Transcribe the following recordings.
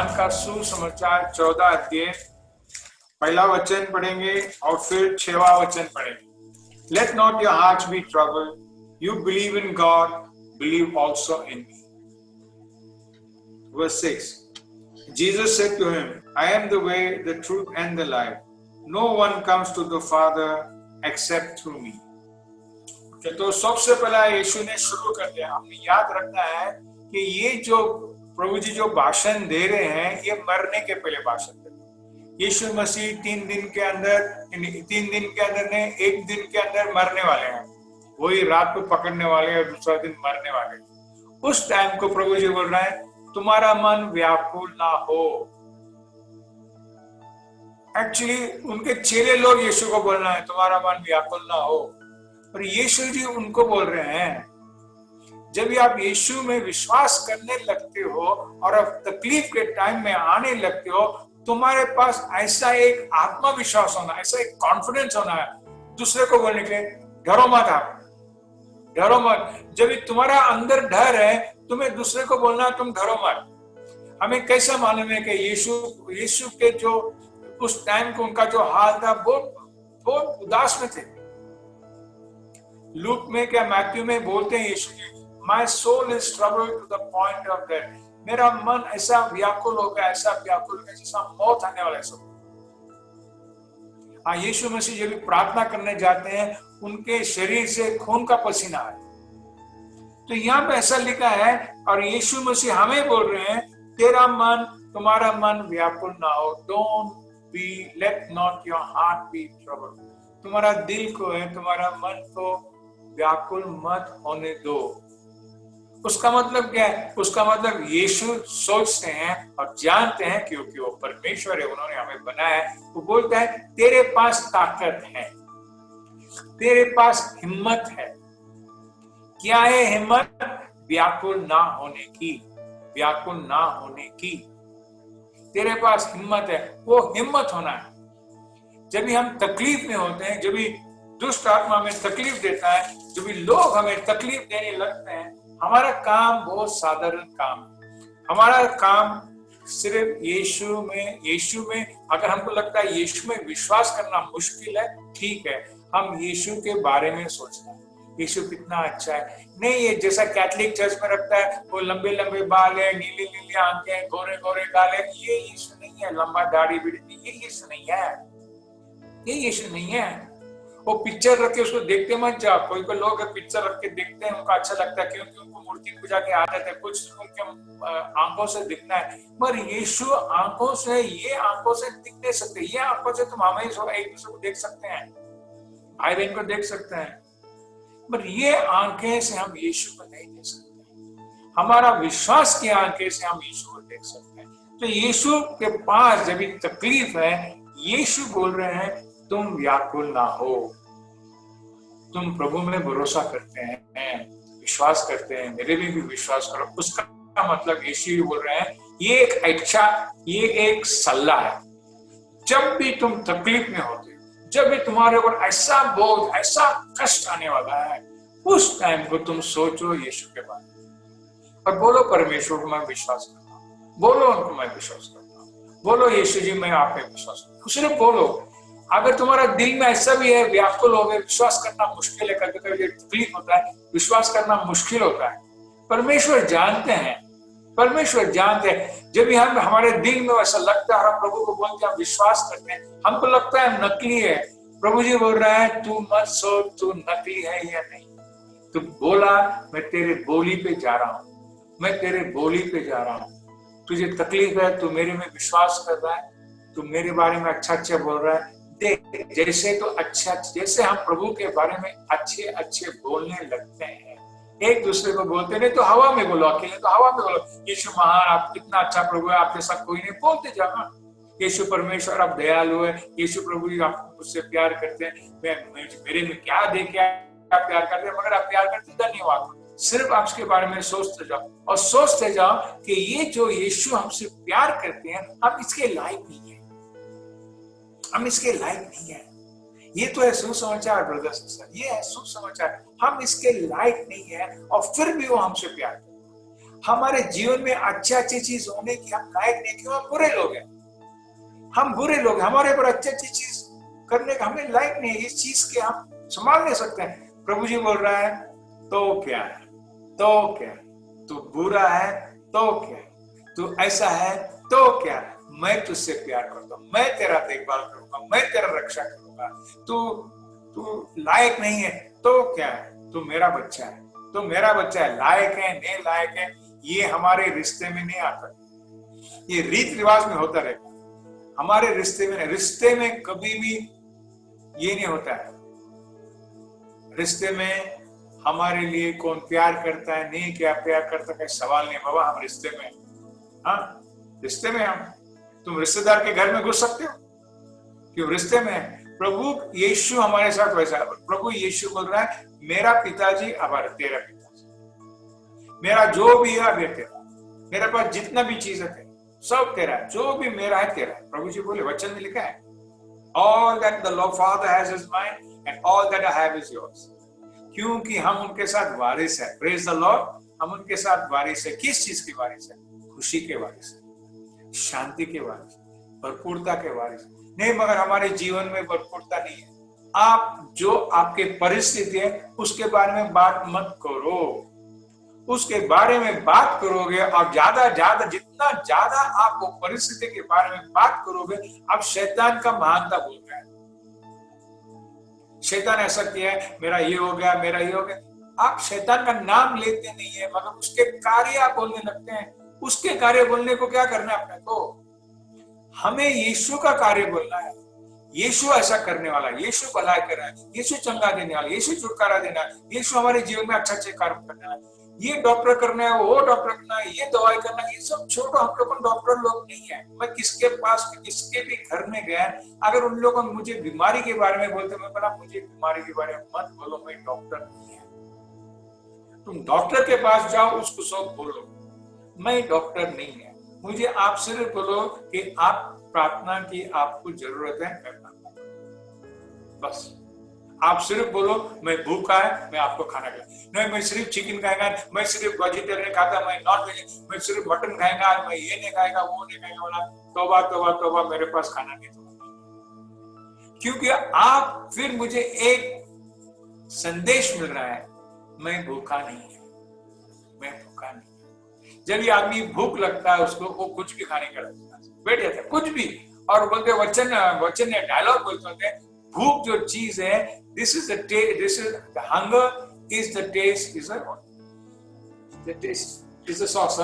यूहन्ना का सुसमाचार 14 अध्याय पहला वचन पढ़ेंगे और फिर 6वां वचन पढ़ेंगे। Let not your hearts be troubled. You believe in God, believe also in me. Verse 6. Jesus said to him, I am the way, the truth and the life. No one comes to the Father except through me. तो सबसे पहला यीशु ने शुरू कर दिया। हमने याद रखना है कि ये जो प्रभु जी जो भाषण दे रहे हैं ये मरने के पहले भाषण दे रहे हैं। यीशु मसीह 3 दिन के अंदर ने 1 दिन के अंदर मरने वाले हैं। वही रात को पकड़ने वाले और दूसरा दिन मरने वाले। उस टाइम को प्रभु जी बोल रहा है तुम्हारा मन व्याकुल ना हो। एक्चुअली उनके चेले लोग यीशु को बोलना है तुम्हारा मन व्याकुल ना हो, और यीशु जी उनको बोल रहे हैं जब आप यीशु में विश्वास करने लगते हो और अब तकलीफ के टाइम में आने लगते हो, तुम्हारे पास ऐसा एक आत्मविश्वास होना, ऐसा एक कॉन्फिडेंस होना है दूसरे को बोलने के लिए डरो मत, आप डरो मत। जब तुम्हारा अंदर डर है तुम्हें दूसरे को बोलना तुम डरो मत। हमें कैसा मालूम है कि यीशु के जो उस टाइम को उनका जो हाल था बहुत उदास में थे। लूक में क्या मैथ्यू में बोलते हैं Yeshu ji my soul is troubled to the point of death. मेरा मन ऐसा व्याकुल हो गया जैसा मौत आने वाला है सब। यीशु मसीह जब भी प्रार्थना करने जाते हैं उनके शरीर से खून का पसीना है। तो यहाँ पे ऐसा लिखा है और यीशु मसीह हमें बोल रहे हैं तुम्हारा मन व्याकुल ना हो। Don't be let not your heart be troubled. तुम्हारा दिल को है, तुम्हारा मन को व्याकुल मत होने दो। उसका मतलब क्या है? उसका मतलब यीशु सोचते हैं और जानते हैं क्योंकि वो परमेश्वर है, उन्होंने हमें बनाया है। वो बोलता है तेरे पास ताकत है, तेरे पास हिम्मत है। क्या है हिम्मत? व्याकुल ना होने की, व्याकुल ना होने की। तेरे पास हिम्मत है, वो हिम्मत होना है। जब भी हम तकलीफ में होते हैं, जब भी दुष्ट आत्मा हमें तकलीफ देता है, जब भी लोग हमें तकलीफ देने लगते हैं, हमारा काम बहुत साधारण काम है। हमारा काम सिर्फ यीशु में अगर हमको लगता है यीशु में विश्वास करना मुश्किल है, ठीक है, हम यीशु के बारे में सोचना है यीशु कितना अच्छा है। नहीं ये जैसा कैथोलिक चर्च में रखता है वो लंबे लंबे बाल है, नीली नीली आंखें, गोरे गोरे गाल है, ये यीशु नहीं है। लंबा दाढ़ी बिड़ी, ये यीशु नहीं है, ये यीशु नहीं है। वो पिक्चर रख के उसको देखते मत जाओ। कोई कोई लोग पिक्चर रख के देखते हैं, उनको अच्छा लगता है क्योंकि उनको मूर्ति पूजा की आदत है, कुछ उनके आंखों से दिखना है। पर यीशु आंखों से, ये आंखों से दिख नहीं सकते। ये आंखों से तुम हमें एक दूसरे को देख सकते हैं, भाई बहन को देख सकते हैं, पर ये आंखें से हम यीशु को नहीं देख सकते। हमारा विश्वास की आंखें से हम यीशु को देख सकते हैं। तो यीशु के पास जब तकलीफ है, यीशु बोल रहे हैं तुम व्याकुल ना हो। तुम प्रभु में भरोसा करते हैं, विश्वास करते हैं, मेरे में भी विश्वास करो। उसका मतलब यीशु बोल रहे हैं ये एक अच्छा, ये एक सलाह है। जब भी तुम तकलीफ में होते, जब भी तुम्हारे ऊपर ऐसा बोझ, ऐसा कष्ट आने वाला है, उस टाइम को तुम सोचो यीशु के बारे में और बोलो परमेश्वर को मैं विश्वास करता हूँ, बोलो उनको मैं विश्वास करता हूँ, बोलो यीशु जी मैं आप पे विश्वास करता हूँ। सिर्फ बोलो। अगर तुम्हारा दिल में ऐसा भी है व्याकुल हो गए, विश्वास करना मुश्किल है, कभी कभी तकलीफ होता है, विश्वास करना मुश्किल होता है, परमेश्वर जानते हैं, परमेश्वर जानते हैं। जब भी हम हमारे दिल में ऐसा लगता है, हम प्रभु को बोलते हैं, हम विश्वास करते हैं, हमको लगता है नकली है, प्रभु जी बोल रहा है तू मत सोच तू नकली है या नहीं। तू बोला मैं तेरे बोली पे जा रहा हूँ, मैं तेरे बोली पे जा रहा हूँ। तुझे तकलीफ है, तू मेरे में विश्वास कर रहा है, तू मेरे बारे में अच्छा अच्छा बोल रहा है। देख जैसे तो अच्छा, जैसे हम प्रभु के बारे में अच्छे अच्छे बोलने लगते हैं, एक दूसरे को बोलते नहीं तो हवा में बोलो, अकेले तो हवा में बोलो यीशु महान, आप कितना अच्छा प्रभु है, आपके साथ कोई नहीं, बोलते जाना यीशु परमेश्वर आप दयालु है, यीशु प्रभु जी आप मुझसे प्यार करते हैं, मेरे में क्या देख के आप प्यार करते हैं, मगर आप प्यार करते धन्यवाद। सिर्फ आप उसके बारे में सोचते जाओ और सोचते जाओ कि ये जो यीशु हमसे प्यार करते हैं, हम इसके लायक नहीं है, हम इसके लायक नहीं है। ये तो है सुसमाचार ब्रदर्स सिस्टर, ये है सुसमाचार। हम इसके लायक नहीं है और फिर भी वो हमसे प्यार करते हैं। हमारे जीवन में अच्छी चीज होने की हम लायक नहीं, क्यों? हम बुरे लोग हैं, हम बुरे लोग, हमारे ऊपर अच्छी चीज करने का हमें लायक नहीं है, इस चीज के हम संभाल नहीं सकते हैं। प्रभु जी बोल रहा है तो क्या है, तो क्या, तू बुरा है तो क्या, तू ऐसा है तो क्या, मैं तुझसे प्यार करता हूं, मैं तेरा देखभाल करूंगा, मैं तेरा रक्षा करूंगा। तू लायक नहीं है तो क्या है, तू मेरा बच्चा है, तो मेरा बच्चा है। लायक है नहीं लायक है ये हमारे रिश्ते में नहीं आता, ये रीत रिवाज में होता रहेगा, हमारे रिश्ते में नहीं। रिश्ते में कभी भी ये नहीं होता है, रिश्ते में हमारे लिए कौन प्यार करता है नहीं क्या प्यार करता है सवाल नहीं बाबा, हम रिश्ते में, हाँ रिश्ते में हम, तुम रिश्तेदार के घर में घुस सकते हो क्यों? रिश्ते में है। प्रभु यीशु हमारे साथ वैसा है। प्रभु यीशु बोल रहा है मेरा पिताजी अब तेरा पिताजी, मेरा जो भी है अब तेरा, मेरे पास जितना भी चीज है सब तेरा है, जो भी मेरा है तेरा है। प्रभु जी बोले, वचन में लिखा है all that the Lord Father has is mine and all that I have is yours। क्योंकि हम उनके साथ वारिस है। प्रेज द लॉर्ड, हम उनके साथ वारिस है। किस चीज की वारिस है? खुशी के वारिस है, शांति के वारिस, भरपूरता के वारिस नहीं। मगर हमारे जीवन में भरपूरता नहीं है। आप जो आपके परिस्थिति है उसके बारे में बात मत करो, उसके बारे में बात करोगे और ज्यादा जितना ज्यादा आप वो परिस्थिति के बारे में बात करोगे, आप शैतान का महानता बोल रहे हैं। शैतान ऐसा किया है, मेरा ये हो गया, मेरा ये हो गया। आप शैतान का नाम लेते नहीं है मगर उसके कार्य आप बोलने लगते हैं। उसके कार्य बोलने को क्या करना है अपने को? हमें यीशु का कार्य बोलना है। यीशु ऐसा करने वाला है, यीशु भलाई कर रहा है, यीशु चंगा देने वाला, यीशु छुटकारा देना है, यीशु हमारे जीवन में अच्छे कार्य करने वाला है। ये डॉक्टर करना है, वो डॉक्टर करना है, ये दवाई करना है, ये सब छोड़ो। हम लोग डॉक्टर लोग नहीं है। मैं किसके पास किसके भी घर में गया, अगर उन लोगों ने मुझे बीमारी के बारे में बोलते, मैं बोला मुझे बीमारी के बारे में मत बोलो, मैं डॉक्टर नहीं है। तुम डॉक्टर के पास जाओ, उसको सब बोलो, मैं डॉक्टर नहीं है। मुझे आप सिर्फ बोलो कि आप प्रार्थना की आपको जरूरत है, मैं प्रार्थना करूं, बस। आप सिर्फ बोलो मैं भूखा है, मैं आपको खाना खिलाऊं। नहीं मैं सिर्फ चिकन खाएगा, मैं सिर्फ वेजिटेरियन खाता, मैं नॉन वेजिटेरियन, मैं सिर्फ मटन खाएगा, मैं ये नहीं खाएगा, वो नहीं खाएगा। बोला तौबा तौबा तौबा, मेरे पास खाना नहीं तो। क्योंकि आप फिर मुझे एक संदेश मिल रहा है, मैं भूखा नहीं है, मैं भूखा नहीं। जब ये आदमी भूख लगता है उसको, वो कुछ भी खाने का बैठ जाता है, कुछ भी। और बोलते वचन ने डायलॉग बोलते हैं, भूख जो चीज है, this is the hunger is the taste is the sauce।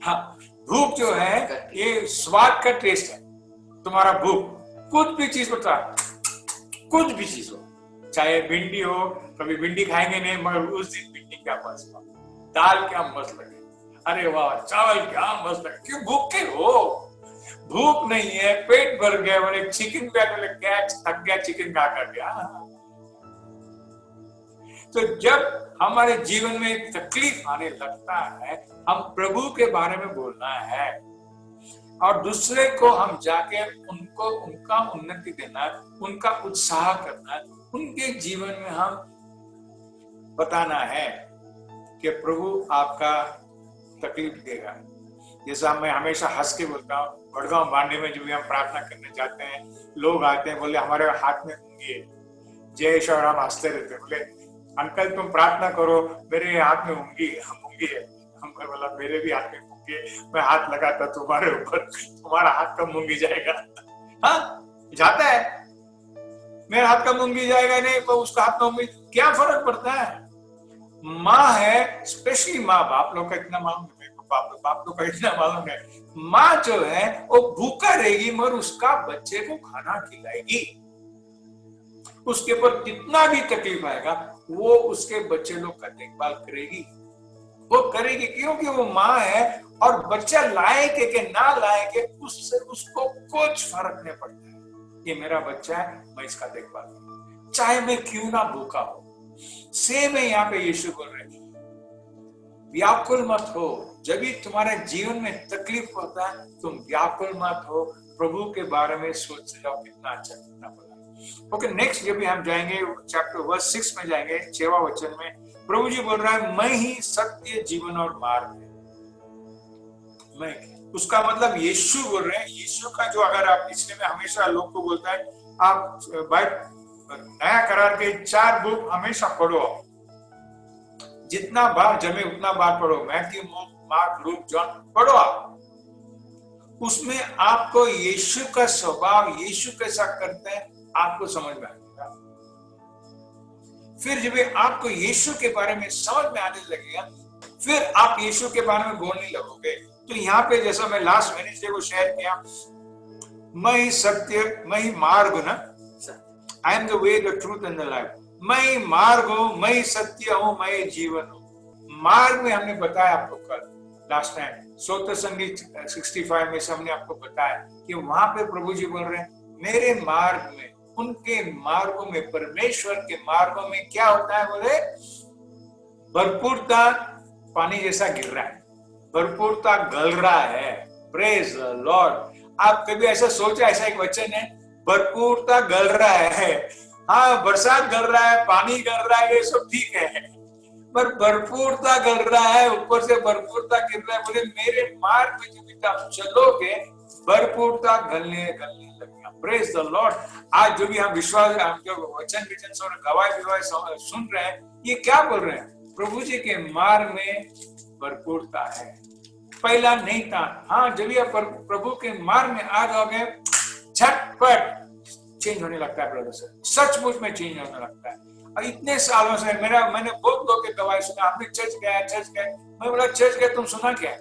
हाँ, भूख जो है ये स्वाद का टेस्ट है तुम्हारा। भूख कुछ भी चीज बता, कुछ भी चीज हो, चाहे भिंडी हो, कभी भिंडी खाएंगे नहीं मगर उस दिन भिंडी क्या मस्त, दाल क्या मस्त लगे, अरे वाह चावल क्या मस्त लगे, क्यों? भूखे हो, भूख नहीं है, पेट भर गया, बोले चिकन क्या थक गया चिकन खा कर गया। तो जब हमारे जीवन में तकलीफ आने लगता है, हम प्रभु के बारे में बोलना है और दूसरे को हम जाके उनको उनका उन्नति देना, उनका उत्साह करना, उनके जीवन में हम बताना है कि प्रभु आपका तकलीफ देगा। जैसा मैं हमेशा हंस के बोलता हूँ, वडगांव बांडे में जब भी हम प्रार्थना करने जाते हैं, लोग आते हैं, बोले हमारे हाथ में मूंगी है, जय और हम हंसते रहते हैं। बोले अंकल तुम प्रार्थना करो, मेरे हाथ में मूंगी है। हमको बोला मेरे भी हाथ में मूंगी है, मैं हाथ लगाता तुम्हारे ऊपर, तुम्हारा हाथ का मूंगी जाएगा। हाँ जाता है, मेरे हाथ का मूंगी जाएगा नहीं तो उसका हाथ में मूंगी, क्या फर्क पड़ता है? माँ है, स्पेशली माँ, बाप लोग का इतना मालूम है, बाप लोग का इतना मालूम है, माँ जो है वो भूखा रहेगी मगर उसका बच्चे को खाना खिलाएगी। उसके ऊपर जितना भी तकलीफ आएगा वो उसके बच्चे लोग का देखभाल करेगी, वो करेगी, क्योंकि वो माँ है। और बच्चा लायक है कि ना लायक है, उससे उसको कुछ फर्क नहीं पड़ता है। ये मेरा बच्चा है, मैं इसका देखभाल करूंगा, चाहे मैं क्यों ना भूखा हो। सेम है यहाँ पे यीशु बोल रहे हैं, व्याकुल मत हो। जब भी तुम्हारे जीवन में तकलीफ होता है, तुम व्याकुल मत हो, प्रभु के बारे में सोच जाओ, कितना अच्छा कितना बड़ा। ओके, नेक्स्ट जब भी हम जाएंगे चैप्टर वर्स 6 में जाएंगे, 6वां वचन में, प्रभु जी बोल रहा है मैं ही सत्य जीवन और मार्ग है। मैं, उसका मतलब यीशु बोल रहे हैं। यीशु का जो, अगर आप, इसलिए मैं हमेशा लोग को बोलता है आप नया करार के 4 बुक हमेशा पढ़ो, जितना बार जमे उतना बार पढ़ो। मैथ्यू, मार्क, लूक, जॉन पढ़ो आप। उसमें आपको यीशु का स्वभाव, यीशु कैसा करते हैं, आपको समझ में आएगा। फिर जब आपको यीशु के बारे में समझ में आने लगेगा, फिर आप यीशु के बारे में बोलने लगोगे। तो यहाँ पे जैसा मैं लास्ट वेडनेसडे को शेयर किया, मैं ही सत्य, मैं ही मार्ग हूं ना, I am the way, the truth and the life. मैं ही मार्ग हूं, मैं ही सत्य हूं, मैं ही जीवन हूं। मार्ग में हमने बताया आपको कल लास्ट टाइम स्तोत्र संगीत 65 में से हमने आपको बताया कि वहां पे प्रभु जी बोल रहे हैं मेरे मार्ग में, उनके मार्गों में, परमेश्वर के मार्गों में क्या होता है, बोले भरपूरता पानी जैसा गिर रहा है, भरपूरता गल रहा है। Praise the Lord. आप कभी ऐसा सोचा, ऐसा एक वचन है, भरपूरता गल रहा है। हाँ, बरसात गल रहा है, पानी गल रहा है, ये सब ठीक है, पर भरपूरता गल रहा है, ऊपर से भरपूरता गिर रहा है। बोले मेरे मार्ग में जब आप चलोगे भरपूरता गलने लगेगा। Praise the Lord. आज जो भी हम विश्वास, हम जो वचन और गवाही सुन रहे हैं, ये क्या बोल रहे हैं, प्रभु जी के मार्ग में भरपूरता है। पहला नहीं था। हाँ, जब आप प्रभु के मार्ग में आ जाओगे, झटपट चेंज होने लगता है ब्रदर सर, सचमुच में चेंज होने लगता है। और इतने सालों से मैंने बहुत लोग के गवाही सुना, आपने चर्च गए। मैं बोला चर्च गए, तुम सुना क्या,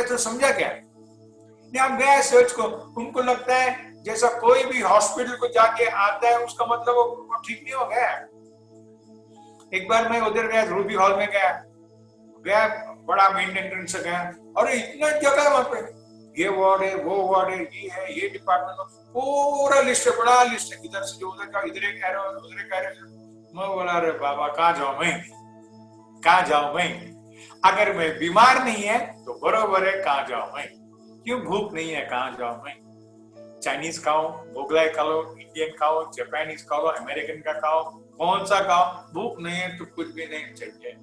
तो समझा क्या? नहीं, हम गए चर्च को, उनको लगता है जैसा कोई भी हॉस्पिटल को जाके आता है उसका मतलब वो ठीक नहीं हो गया। एक बार मैं उधर गया, रूबी हॉल में गया, बड़ा मेन एंट्रेंस से गया, और इतना जगह वहां पे, ये वार्ड है, वो वार्ड है, ये है, ये डिपार्टमेंट, पूरा लिस्ट है, बड़ा लिस्ट है, इधर से जो उधर का, इधर कह रहे हो, उधर कह रहे हो। मैं बोला अरे बाबा, कहाँ जाऊं मैं? अगर मैं बीमार नहीं है तो बरोबर है, कहाँ जाऊं मैं? क्यों भूख नहीं है, कहाँ जाऊं मैं? चाइनीज खाओ, मोगलाई खाओ, इंडियन खाओ, जापानीज खाओ, अमेरिकन का खाओ, कौन सा खाओ, भूख नहीं है तो कुछ भी नहीं चाहिए।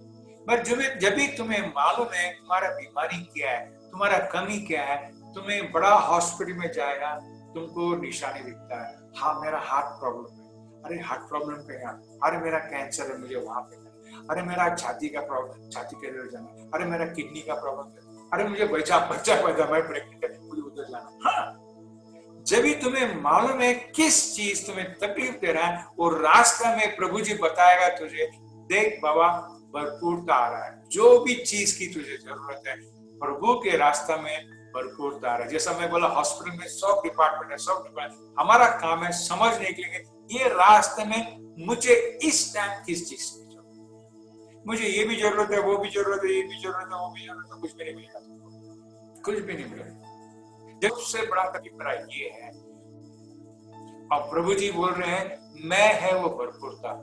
पर जब भी तुम्हें मालूम है तुम्हारा बीमारी क्या है, तुम्हारा कमी क्या है, तुम्हें बड़ा हॉस्पिटल में जाएगा, तुमको निशानी दिखता है। हाँ, मेरा हार्ट प्रॉब्लम है, अरे हार्ट प्रॉब्लम पे है, अरे मेरा कैंसर है, मुझे वहां पे, अरे मेरा छाती का प्रॉब्लम, छाती के लिए जाना, अरे मेरा किडनी का प्रॉब्लम है, अरे मुझे बच्चा पैदा, मैं प्रेग्नेंट है, मुझे उधर जाना। हाँ, जब भी तुम्हें मालूम है किस चीज तुम्हें तकलीफ दे रहा है, वो रास्ता में प्रभु जी बताएगा तुझे, देख बाबा भरपूरता आ रहा है, जो भी चीज की तुझे जरूरत है प्रभु के रास्ता में भरपूरता आ रहा है। जैसा मैं बोला, हॉस्पिटल में 100 डिपार्टमेंट है, हमारा काम है समझने के लिए ये रास्ते में मुझे इस टाइम किस चीज की जरूरत, मुझे ये भी जरूरत है, वो भी जरूरत है, ये भी जरूरत है, वो भी जरूरत है, कुछ भी नहीं मिलेगा, कुछ भी नहीं मिलेगा। सबसे बड़ा तकलीफ मेरा ये है, और प्रभु जी बोल रहे हैं मैं है वो भरपूरता।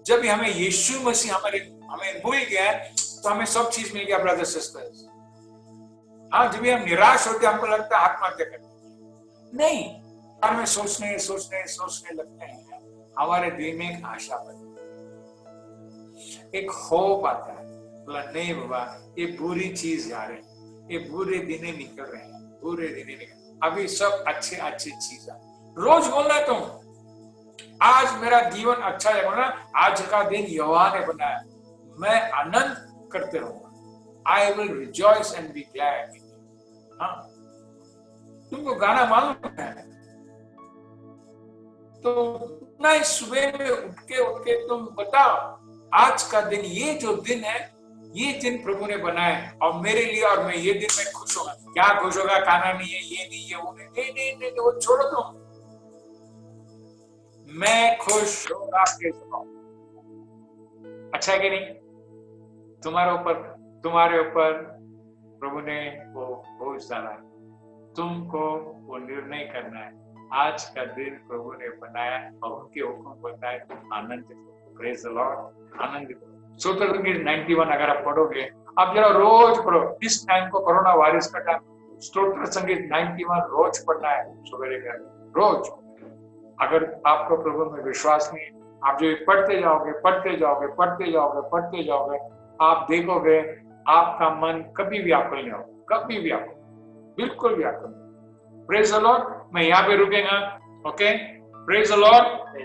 जब हमें यीशु मसीह हमें भूल गया तो हमें सब चीज मिल गया ब्रदर सिस्टर्स। हाँ, जब हम निराश होते हमको लगता है आत्महत्या करनी नहीं, हमें सोचने लगते हैं, हमारे दिल में एक आशा बनती है, एक होप आता है, बोला नहीं बाबा ये बुरी चीज जा रहे हैं, ये बुरे दिन निकल रहे हैं, बुरे दिन निकल, अभी सब अच्छी चीज है। रोज बोलना तुम, आज मेरा जीवन अच्छा है ना, आज का दिन यहोवा ने बनाया, मैं आनंद करते रहूंगा, I will rejoice and be glad. हाँ, तुमको गाना मालूम है तो ना, सुबह में उठ के तुम बताओ आज का दिन, ये जो दिन है, ये दिन प्रभु ने बनाया और मेरे लिए, और मैं ये दिन में खुश होगा। क्या खुश होगा? खाना नहीं है, ये नहीं है, वो नहीं, वो छोड़ो तुम, मैं खुश होगा के सुनाओ। अच्छा है कि नहीं? तुम्हारे ऊपर प्रभु ने वो बोझ डाला है, तुमको वो निर्णय करना है, आज का दिन प्रभु ने बनाया और उनके हुक्म बताए, तुम आनंदित हो। प्रेज द लॉर्ड, आनंदित हो। स्तोत्र संगीत 91 अगर आप पढ़ोगे, आप जरा रोज पढ़ो, इस टाइम को कोरोना वायरस का टाइम, स्तोत्र संगीत 91 रोज पढ़ना है सवेरे कर, रोज। अगर आपको प्रभु में विश्वास नहीं, आप जो पढ़ते जाओगे पढ़ते जाओगे पढ़ते जाओगे पढ़ते जाओगे, आप देखोगे आपका मन कभी व्याकुल नहीं होगा, कभी व्याकुल, बिल्कुल व्याकुल। Praise the Lord. मैं यहाँ पे रुकेगा। Okay, praise the Lord.